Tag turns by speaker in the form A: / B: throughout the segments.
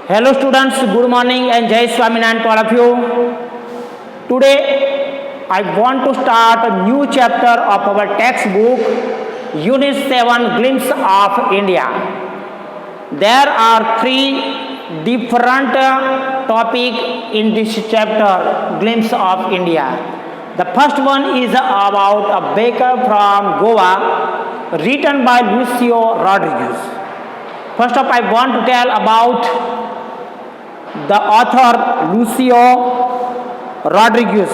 A: Hello students, good morning and Jai Swaminarayan to all of you. Today I want to start a new chapter of our textbook Unit 7 Glimpse of India. There are three different topics in this chapter Glimpse of India. The first one is about a baker from Goa written by Lucio Rodriguez. First up, I want to tell about the author Lucio Rodriguez.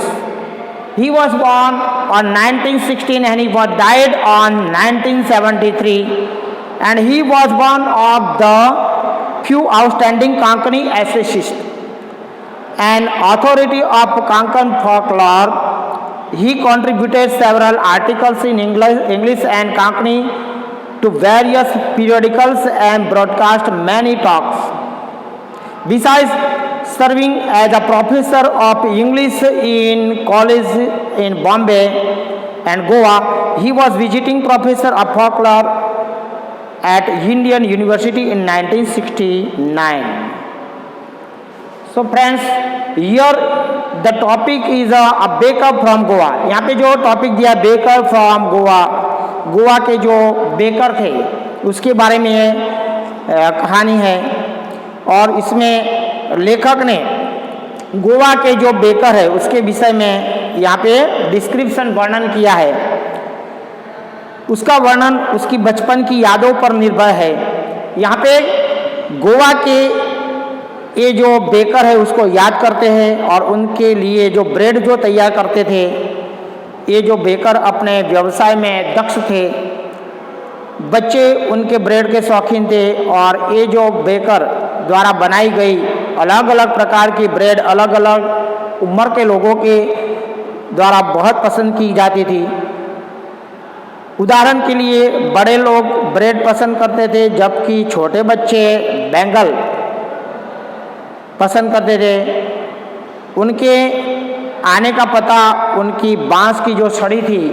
A: He was born on 1916 and he was died on 1973, and he was one of the few outstanding Konkani essayists. An authority of Konkan folklore, he contributed several articles in English and Konkani to various periodicals and broadcast many talks. Besides serving as a professor of English in college in Bombay and Goa, he was visiting professor of folklore at Indian University in 1969. So friends, here the topic is a baker from Goa. यहाँ पे जो topic दिया baker from Goa, Goa के जो baker थे उसके बारे में कहानी है, और इसमें लेखक ने गोवा के जो बेकर है उसके विषय में यहाँ पे डिस्क्रिप्शन वर्णन किया है। उसका वर्णन उसकी बचपन की यादों पर निर्भर है। यहाँ पे गोवा के ये जो बेकर है उसको याद करते हैं और उनके लिए जो ब्रेड जो तैयार करते थे, ये जो बेकर अपने व्यवसाय में दक्ष थे, बच्चे उनके ब्रेड के शौकीन थे, और ये जो बेकर द्वारा बनाई गई अलग अलग प्रकार की ब्रेड अलग अलग उम्र के लोगों के द्वारा बहुत पसंद की जाती थी। उदाहरण के लिए बड़े लोग ब्रेड पसंद करते थे, जबकि छोटे बच्चे बैंगल पसंद करते थे। उनके आने का पता उनकी बांस की जो छड़ी थी,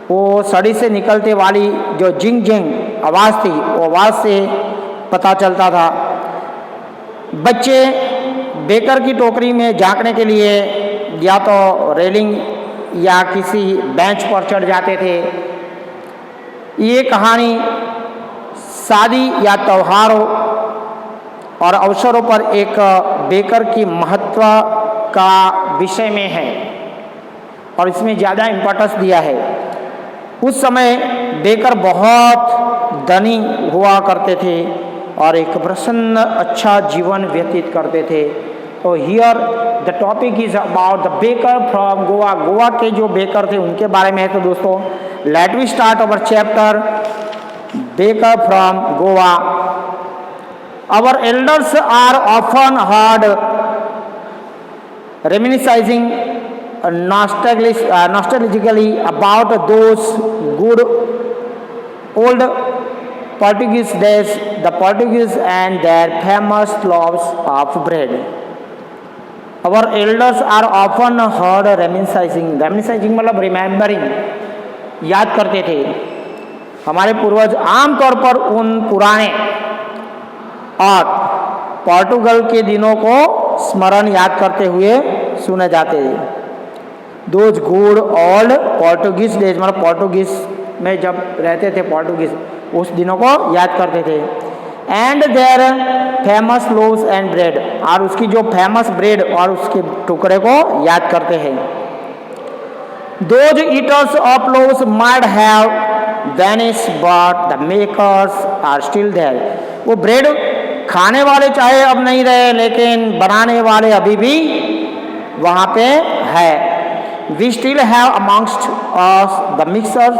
A: वो छड़ी से निकलते वाली जो जिंग जिंग आवाज़ थी, वो आवाज़ से पता चलता था। बच्चे बेकर की टोकरी में झांकने के लिए या तो रेलिंग या किसी बेंच पर चढ़ जाते थे। ये कहानी शादी या त्योहारों और अवसरों पर एक बेकर की महत्व का विषय में है और इसमें ज़्यादा इम्पोर्टेंस दिया है। उस समय बेकर बहुत धनी हुआ करते थे और एक प्रसन्न अच्छा जीवन व्यतीत करते थे। तो here the topic is about the baker from Goa. Goa के जो बेकर थे उनके बारे में है। तो दोस्तों, let we start our chapter baker from Goa. Our elders are often heard reminiscing nostalgically about those good old Portuguese days, the Portuguese and their famous loaves of bread. Our elders are often heard reminiscing मतलब remembering, याद करते थे। हमारे पूर्वज आमतौर पर उन पुराने और पोर्टुगल के दिनों को स्मरण याद करते हुए सुने जाते थे। Those good old Portuguese days मतलब पोर्टुगीज में जब रहते थे पोर्टुगीज, उस दिनों को याद करते थे। And their famous loaves and bread, और उसकी जो फेमस ब्रेड और उसके टुकड़े को याद करते हैं। Those eaters of loaves might have vanish but the makers are still there. वो ब्रेड खाने वाले चाहे अब नहीं रहे, लेकिन बनाने वाले अभी भी वहाँ पे है। We still have amongst us the mixers,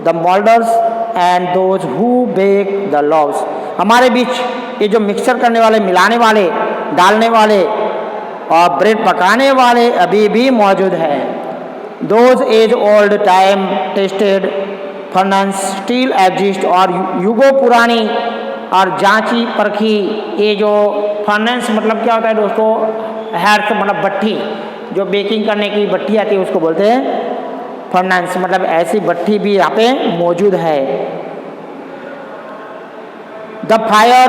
A: the moulders and those who bake the loaves. हमारे बीच ये जो मिक्सर करने वाले, मिलाने वाले, डालने वाले और ब्रेड पकाने वाले अभी भी मौजूद हैं। Those age old time tested furnace still exist, और युगों पुरानी और जांची परखी ये जो फर्नेस मतलब क्या होता है दोस्तों, हैर्थ मतलब भट्ठी, जो बेकिंग करने की भट्ठी आती है उसको बोलते हैं फर्नेस, मतलब ऐसी भट्ठी भी यहाँ पे मौजूद है। The fire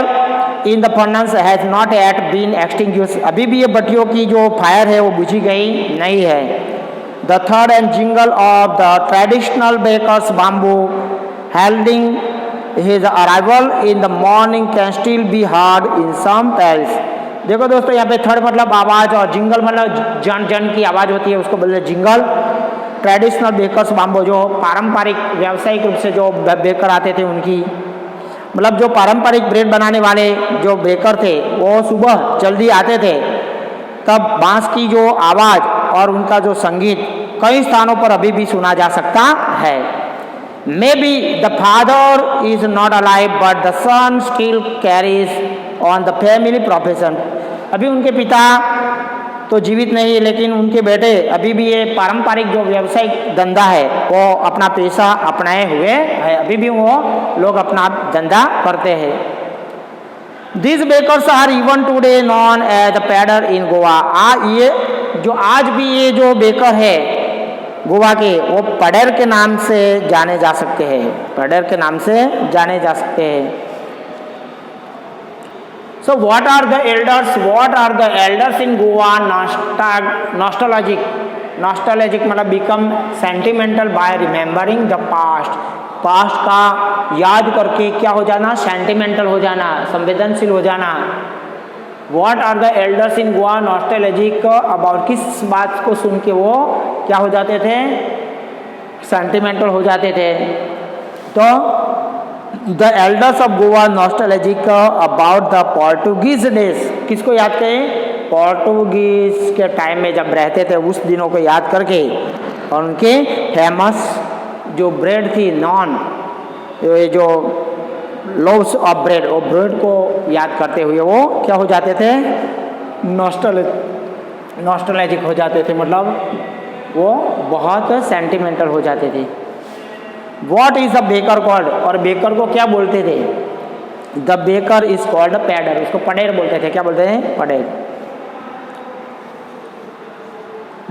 A: in the furnace has not yet been extinguished, अभी भी ये भट्टियों की जो फायर है वो बुझी गई नहीं है। द थर्ड and jingle of the traditional bakers bamboo heralding his arrival in the morning can still be heard in some palace। देखो दोस्तों यहाँ पे थर्ड मतलब आवाज़ और जिंगल मतलब जन जन की आवाज़ होती है, उसको बोलते हैं जिंगल। ट्रेडिशनल बेकर्स बाम्बो जो पारंपरिक व्यावसायिक रूप से जो बेकर आते थे उनकी, मतलब जो पारंपरिक ब्रेड बनाने वाले जो बेकर थे वो सुबह जल्दी आते थे, तब बांस की जो आवाज़ और उनका जो संगीत कई स्थानों पर अभी भी सुना जा सकता है। Maybe the father is not alive but the son still carries on the family profession। अभी उनके पिता तो जीवित नहीं है लेकिन उनके बेटे अभी भी ये पारंपरिक जो व्यावसायिक धंधा है वो अपना पेशा अपनाए हुए है, अभी भी वो लोग अपना धंधा करते हैं। These bakers are even today known as the padder in Goa। ये जो आज भी ये जो बेकर है गोवा के वो पडेर के नाम से जाने जा सकते हैं, पडेर के नाम से जाने जा सकते हैं। So what are the elders in Goa nostalgic मतलब become sentimental by remembering the past का याद करके क्या हो जाना, सेंटिमेंटल हो जाना, संवेदनशील हो जाना। What are the elders in Goa nostalgic about, किस बात को सुन के वो क्या हो जाते थे, सेंटिमेंटल हो जाते थे। तो the elders of Goa nostalgic about the Portuguese days, किसको याद करें, पोर्टुगीज के टाइम में जब रहते थे उस दिनों को याद करके, और उनके फेमस जो ब्रेड थी नॉन, ये जो लोव्स ऑफ ब्रेड, और ब्रेड को याद करते हुए वो क्या हो जाते थे, नॉस्टैल्जिक हो जाते थे, मतलब वो बहुत सेंटिमेंटल हो जाते थे। What is the baker called, और बेकर को क्या बोलते थे, the baker is called pader, उसको पडेर बोलते थे, क्या बोलते हैं, पडेर।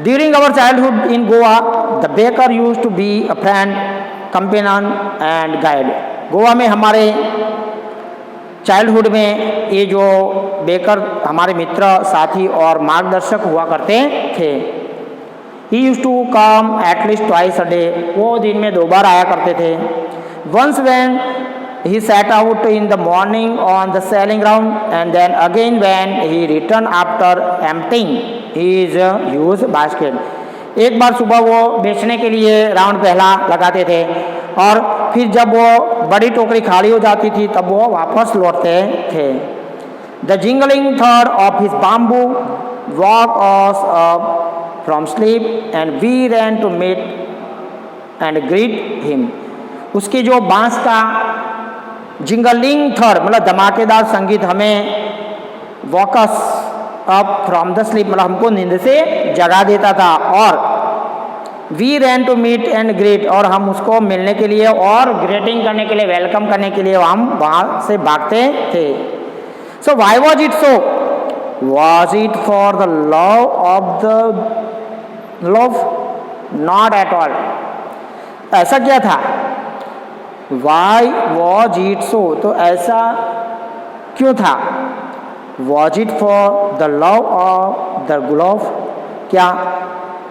A: During our childhood in Goa the baker used to be a friend, companion and guide. गोवा में हमारे चाइल्डहुड में ये जो बेकर हमारे मित्र, साथी और मार्गदर्शक हुआ करते थे। He used to come at least twice a day, वो दिन में 2 बार आया करते थे। Once when he set out in the morning on the selling ground and then again when he return after emptying his huge basket. एक बार सुबह वो बेचने के लिए राउंड पहला लगाते थे और फिर जब वो बड़ी टोकरी खाली हो जाती थी तब वो वापस लौटते थे। द जिंगलिंग थर्ड of his bamboo woke us up from sleep and we ran to meet and greet him. उसके जो बांस का जिंगलिंग थर्ड मतलब धमाकेदार संगीत हमें woke us up from the sleep मतलब हमको नींद से जगा देता था, और we ran to meet and greet और हम उसको मिलने के लिए और ग्रीटिंग करने के लिए, वेलकम करने के लिए हम वहाँ से भागते थे। So why was it so, was it for the love of the love, not at all. ऐसा क्या था, वाई वॉज इट सो, तो ऐसा क्यों था। Was it for the love of the gulab, क्या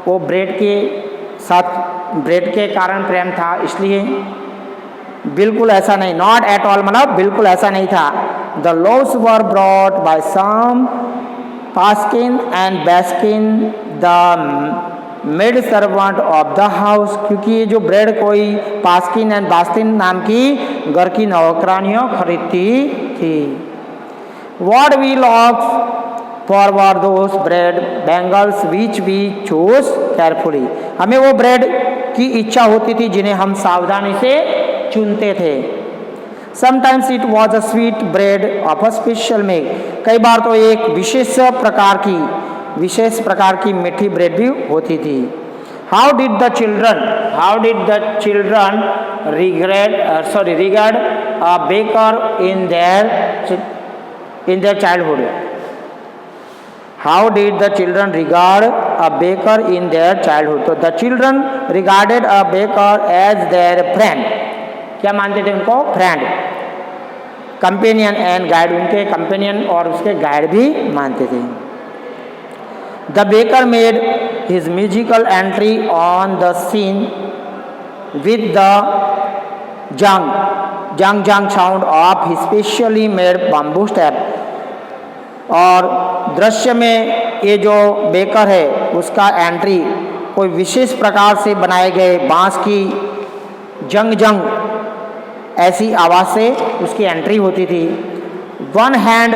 A: वो ब्रेड के साथ, ब्रेड के कारण प्रेम था इसलिए, बिल्कुल ऐसा नहीं, नॉट एट ऑल मतलब बिल्कुल ऐसा नहीं था। The loaves were brought by some paskin and baskin the maid servant of the house, क्योंकि ये जो ब्रेड कोई पास्किन एंड बास्किन नाम की घर की नौकरानियों खरीदती थी। What we look for were those bread bangles which we chose carefully। हमें वो ब्रेड की इच्छा होती थी जिन्हें हम सावधानी से चुनते थे। Sometimes it was a sweet bread of a special make। कई बार तो एक विशेष प्रकार की मीठी ब्रेड भी होती थी। How did the children regard a baker in their childhood? How did the children regard a baker in their childhood? तो the children regarded a baker as their friend। क्या मानते थे उनको, फ्रेंड। कंपेनियन एंड गाइड, उनके companion और उसके guide भी मानते थे। The baker made his musical entry on the scene with the jhang sound of his specially made bamboo step. और दृश्य में ये जो बेकर है उसका एंट्री कोई विशेष प्रकार से बनाए गए बांस की जंग ऐसी आवाज़ से उसकी एंट्री होती थी। One hand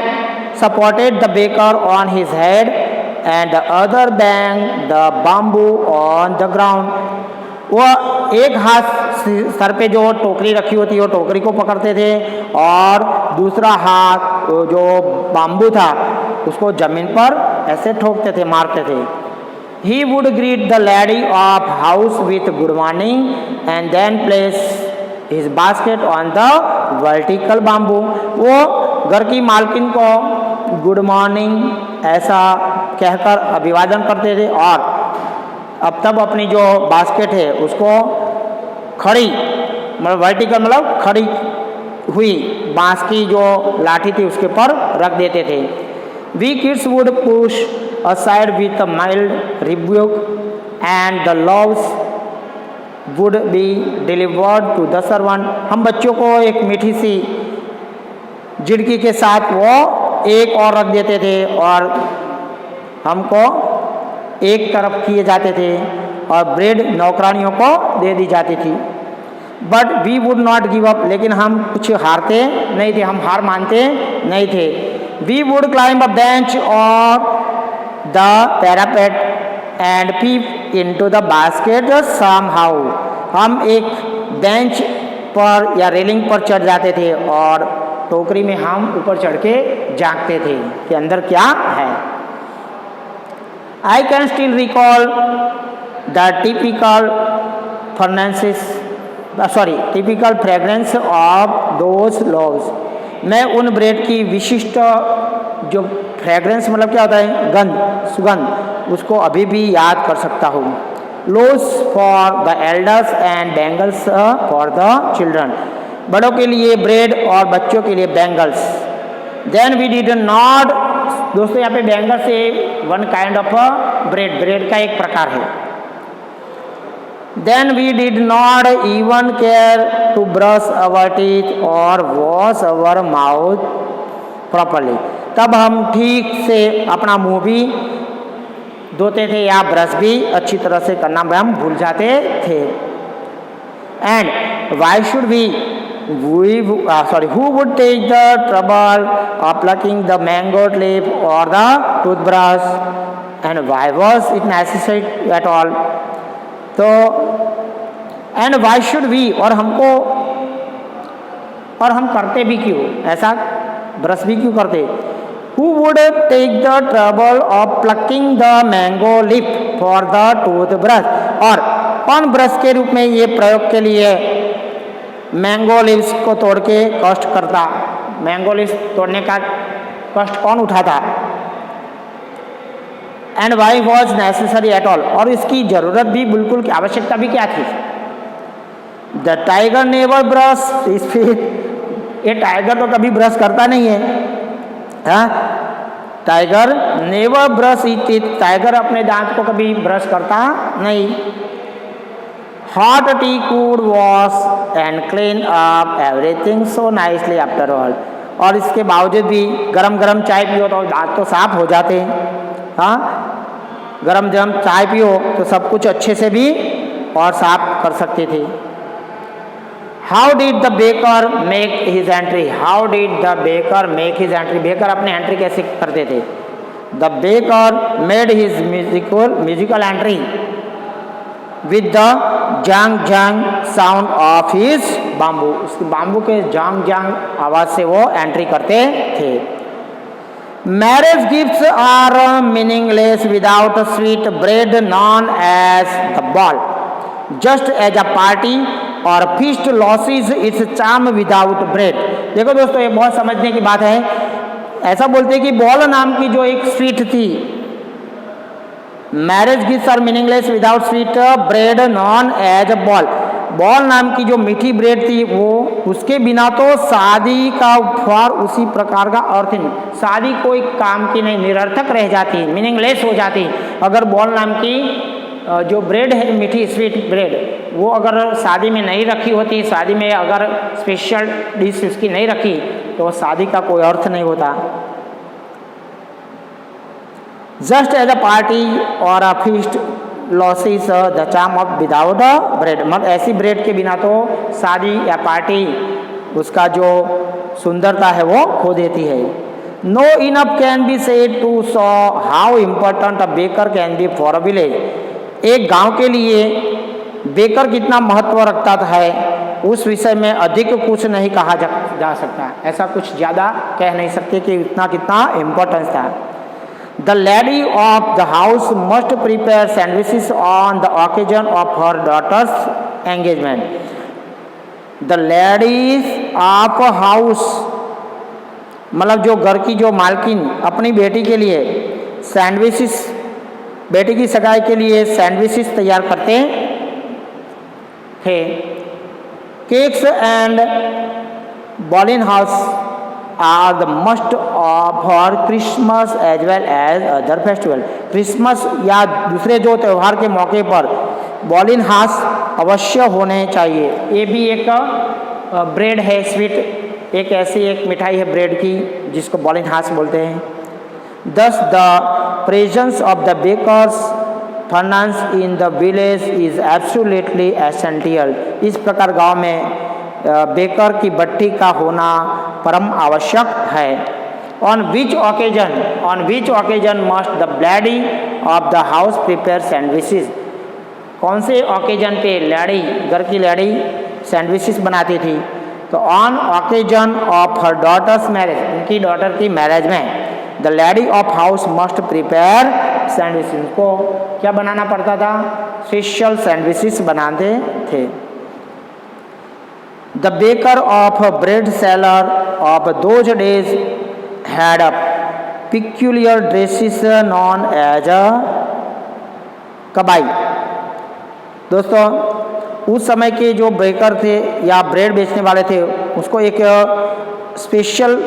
A: supported the baker on his head and the other bang the bamboo on the ground. वह एक हाथ सर पे जो टोकरी रखी होती है वो टोकरी को पकड़ते थे और दूसरा हाथ जो बाम्बू था उसको जमीन पर ऐसे ठोकते थे, मारते थे। He would greet the lady of house with good morning and then place his basket on the vertical bamboo। वो घर की मालकिन को गुड मॉर्निंग ऐसा कहकर अभिवादन करते थे और अब तब अपनी जो बास्केट है उसको खड़ी मतलब वर्टिकल मतलब खड़ी हुई बांस की जो लाठी थी उसके पर रख देते थे। We kids would push aside with a mild rebuke and the loaves would be delivered to the servant। हम बच्चों को एक मीठी सी झिड़की के साथ वो एक और रख देते थे और हमको एक तरफ किए जाते थे और ब्रेड नौकरानियों को दे दी जाती थी। But we would not give up, लेकिन हम कुछ हारते नहीं थे, हम हार मानते नहीं थे। We would climb a bench और the parapet and peep into the basket somehow. हम एक बेंच पर या रेलिंग पर चढ़ जाते थे और टोकरी में हम ऊपर चढ़ के झांकते थे कि अंदर क्या है। I can still recall the typical fragrance of those loaves। मैं उन ब्रेड की विशिष्ट जो फ्रेग्रेंस मतलब क्या होता है गंध सुगंध उसको अभी भी याद कर सकता हूँ। Loaves for the elders and bangles for the children. बड़ों के लिए ब्रेड और बच्चों के लिए bangles. Then we did not, दोस्तों यहाँ पे बैंगल से वन काइंड ऑफ ब्रेड का एक प्रकार है। Then we did not even care to brush our teeth और वॉश अवर माउथ प्रॉपरली। तब हम ठीक से अपना मुंह भी धोते थे या ब्रश भी अच्छी तरह से करना हम भूल जाते थे। And why should we who would take the trouble of plucking the mango leaf or the toothbrush and why was it necessary at all। तो and why should we, और हमको और हम करते भी क्यों, ऐसा ब्रश भी क्यों करते। Who would take the trouble of plucking the mango leaf for the toothbrush, और कौन ब्रश के रूप में ये प्रयोग के लिए मैंगो लीव्स को तोड़ के कष्ट करता। मैंगो लीव्स तोड़ने का कष्ट कौन उठाता। And why was necessary at all, और इसकी जरूरत भी बिल्कुल आवश्यकता भी क्या थी। The tiger never brush his teeth. ये टाइगर तो कभी ब्रश करता नहीं है। Tiger never brush his teeth, tiger अपने दांत को कभी ब्रश करता नहीं। Hot tea could wash and clean up everything so nicely after all। और इसके बावजूद भी गरम गरम चाय पियो तो दांत तो साफ हो जाते। हाँ, गरम गरम चाय पियो तो सब कुछ अच्छे से भी और साफ कर सकते थे। How did the baker make his entry, how did the baker make his entry, baker अपने एंट्री कैसे करते थे। The baker made his musical entry with the jhang jhang sound of his bamboo. उसके बाम्बू के जांग जांग आवाज से वो एंट्री करते थे। Marriage gifts are meaningless without sweet bread known as the bol. Just as a party और feast loses its charm without bread. देखो दोस्तों, ये बहुत समझने की बात है। ऐसा बोलते हैं कि बॉल नाम की जो एक स्वीट थी, marriage gifts are meaningless without sweet bread known as a bol. Bol नाम की जो मीठी ब्रेड थी वो उसके बिना तो शादी का उपहार उसी प्रकार का अर्थ नहीं, शादी कोई काम की नहीं, निरर्थक रह जाती, मीनिंगलेस हो जाती अगर बॉल नाम की जो ब्रेड है मीठी स्वीट ब्रेड वो अगर शादी में नहीं रखी होती, शादी में अगर स्पेशल डिश उसकी नहीं रखी तो शादी का कोई अर्थ नहीं होता। जस्ट एज अ पार्टी और अ feast losses the charm of without a bread, मतलब ऐसी ब्रेड के बिना तो शादी या पार्टी उसका जो सुंदरता है वो खो देती है। No enough can be said to show how important a baker can be for a village. एक गांव के लिए बेकर कितना महत्व रखता है उस विषय में अधिक कुछ नहीं कहा जा सकता, ऐसा कुछ ज़्यादा कह नहीं सकते कि इतना कितना इम्पोर्टेंस था। The lady of the house must prepare sandwiches on the occasion of her daughter's engagement. The ladies of house मतलब जो घर की जो मालकिन अपनी बेटी के लिए सैंडविचेस, बेटी की सगाई के लिए सैंडविचेस तैयार करते थे। Cakes and bolinhas are the must for Christmas as well as other festival. Christmas या दूसरे जो त्यौहार के मौके पर बॉलिन हाउस अवश्य होने चाहिए। ये भी एक ब्रेड है स्वीट, एक ऐसी एक मिठाई है ब्रेड की जिसको बॉलिन हाउस बोलते हैं। Thus the presence of the baker's furnace in the village is absolutely essential. इस प्रकार गांव में बेकर की भट्टी का होना परम आवश्यक है। On which occasion must the lady of the house prepare sandwiches. कौन से ओकेजन पे लेडी, घर की लेडी सैंडविचेस बनाती थी? तो on occasion of her daughter's marriage, उनकी डॉटर की मैरिज में the lady of house must prepare sandwiches. को क्या बनाना पड़ता था? स्पेशल सैंडविचेस बनाते थे। The baker of a bread seller of those days had a peculiar dresses known as a कबाई। दोस्तों उस समय के जो बेकर थे या ब्रेड बेचने वाले थे उसको एक स्पेशल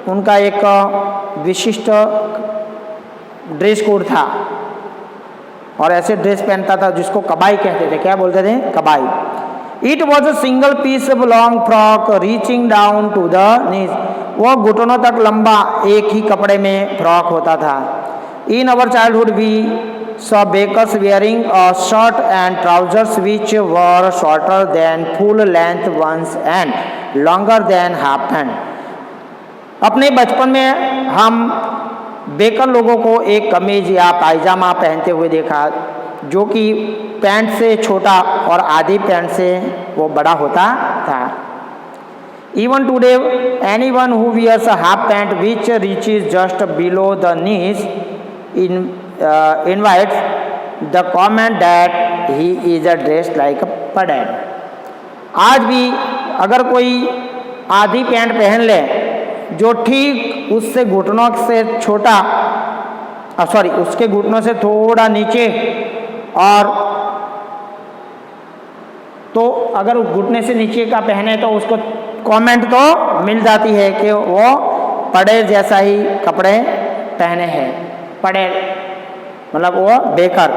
A: उनका एक विशिष्ट ड्रेस कोड था और ऐसे ड्रेस पहनता था जिसको कबाई कहते थे। क्या बोलते थे? कबाई। It was a single piece of long frock reaching down to the knees. वो घुटनों तक लंबा एक ही कपड़े में फ्रॉक होता था। In our childhood we saw bakers wearing a shirt and trousers which were shorter than full length ones and longer than half pant. अपने बचपन में हम बेकर लोगों को एक कमीज या पायजामा पहनते हुए देखा जो कि पैंट से छोटा और आधी पैंट से वो बड़ा होता था। Even today, anyone who wears a half pant which reaches just below the knees invites the comment that he is dressed like a padad. आज भी अगर कोई आधी पैंट पहन ले जो ठीक उससे घुटनों से छोटा उसके घुटनों से थोड़ा नीचे और तो अगर घुटने से नीचे का पहने तो उसको कमेंट तो मिल जाती है कि वो पड़े जैसा ही कपड़े पहने हैं। पड़े मतलब वो बेकर,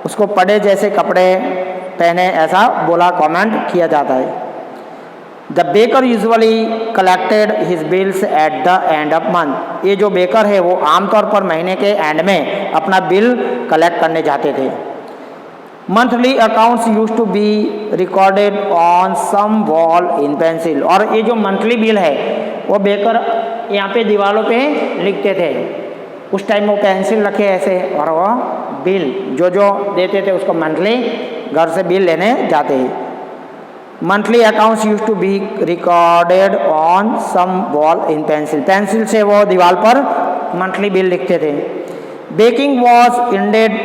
A: उसको पड़े जैसे कपड़े पहने ऐसा बोला कमेंट किया जाता है। The baker usually collected his bills at the end of month. ये जो बेकर है वो आमतौर पर महीने के एंड में अपना बिल कलेक्ट करने जाते थे। Monthly accounts use to be recorded on some wall in pencil. और ये जो मंथली बिल है वो बेकर यहाँ पे दीवारों पे लिखते थे। उस टाइम वो पेंसिल रखे ऐसे और वो बिल जो जो देते थे उसको मंथली घर से बिल लेने जाते हैं। Monthly accounts use to be recorded on some wall in pencil. Pencil से वो दीवार पर मंथली बिल लिखते थे। Baking was indeed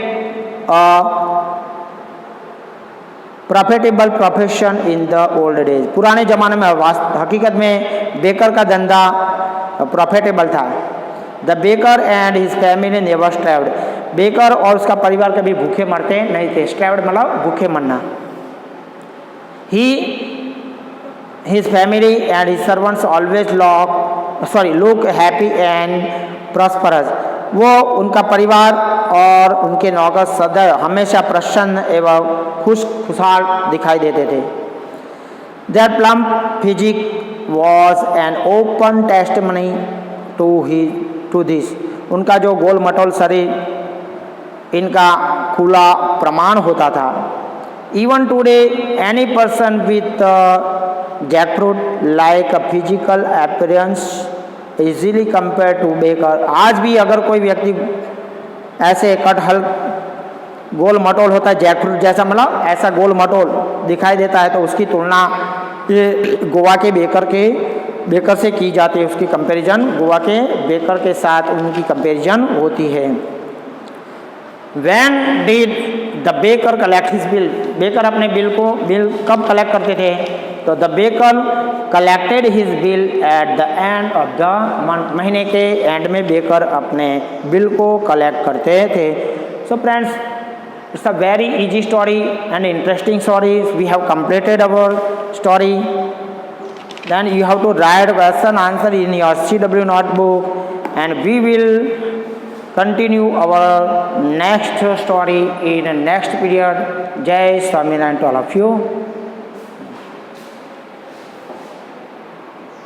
A: profitable profession in the old days. पुराने ज़माने में हकीकत में बेकर का धंधा प्रॉफिटेबल था। The baker and his family never starved. बेकर और उसका परिवार कभी भूखे मरते नहीं थे। स्ट्रैव्ड मतलब भूखे मरना। his family and his servants always look happy and prosperous. वो उनका परिवार और उनके नौकर सदैव हमेशा प्रसन्न एवं खुशहाल दिखाई देते थे. Their plump physique was an open testimony to this. उनका जो गोल मटोल शरीर इनका खुला प्रमाण होता था. Even today, any person with jackfruit like a physical appearance easily compared to baker. आज भी अगर कोई व्यक्ति ऐसे कटहल गोल मटोल होता है, जैकफ्रूट जैसा मतलब ऐसा गोल मटोल दिखाई देता है, तो उसकी तुलना ये गोवा के बेकर से की जाती है. उसकी कंपैरिजन गोवा के बेकर के साथ उनकी कंपैरिजन होती है. When did the baker collect his bill? Baker अपने बिल कब कलेक्ट करते थे? तो the baker collected his bill at the end of the month. महीने के एंड में बेकर अपने बिल को कलेक्ट करते थे. So friends, it's a very easy story and interesting story. We have completed our story. Then you have to write question answer in your CW notebook and we will continue our next story in the next period. Jai Swaminarayan to all of you.